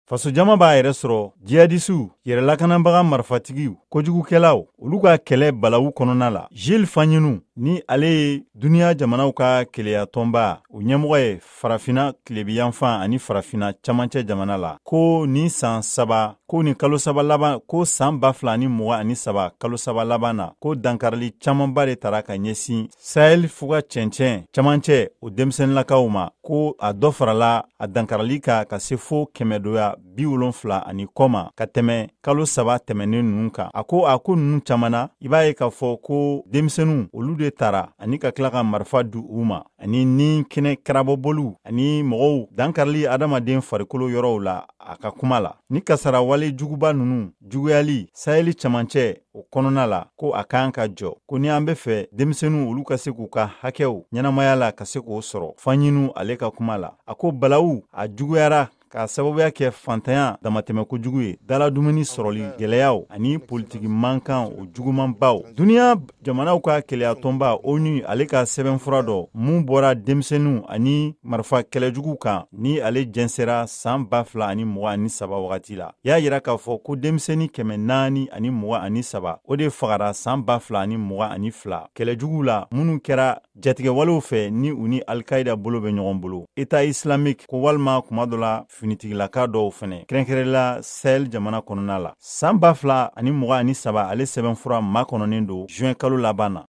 faso jama b'a yɛrɛ sɔrɔ jihadisiw yɛrɛlakanabaga marifatigiw kojugukɛlaw olu ka kɛlɛ balawu kɔnɔna la. Jules Fanyinu ni ale ye duniya jamanaw ka keleya tɔnba o ɲɛmɔgɔ ye farafina tilebiyanfan ani farafina camancɛ jamana la ko ni san 3 ko ni kalo 3 laban ko san 2023 kalo 3 laban na ko dankarili camanba de tara ka ɲɛsin Sahel fuga cɛncɛn camancɛ o denmisɛnninlakaw ma ko a dɔ farala a dankarili ka se fo 170 ani kɔ ma ka tɛmɛ kalo 3 tɛmɛnen ninnu kan. A ko ninnu camana i b'a ye k'a fɔ ko denmisɛnninw olu de tara ani ka tila ka marifa du u ma ani ni kɛnɛ karabɔboliw ani mɔgɔw dankarili adamaden farikolo yɔrɔw la a ka kuma la. Ni kasara wale juguba ninnu juguyali Sahel camancɛ o kɔnɔna la ko a kan ka jɔ ko ni an bɛ fɛ denmisɛnninw olu ka se k'u ka hakɛw ɲɛnamaya la ka se k'o sɔrɔ. Fanyinu ale ka kuma la a ko balawu a juguyara k'a sababuya kɛ fantanya damatɛmɛ kojugu ye, dala dumuni sɔrɔli gɛlɛyaw ani politiki mankan o jugumanbaw. Duniya jamanaw ka keleya tɔnba ONU ale ka sɛbɛnfura dɔ mun bɔra denmisɛnninw ani marifa kɛlɛjugu kan ni ale jɛnsɛra san 2023 wagati la. Y'a yira k'a fɔ ko denmisɛnnin 423 o de fagara san 2022 kɛlɛjugu la minnu kɛra jatigɛwalew fɛ ni u ni Al-Qaïda bolo bɛ ɲɔgɔn bolo. État islamique ko walima kuma dɔ la finitigilaka dɔw fɛnɛ kɛrɛnkɛrɛnla Sahel jamana kɔnɔna la. San 2023 ale sɛbɛnfura makɔnɔnen don juin kalo laban na.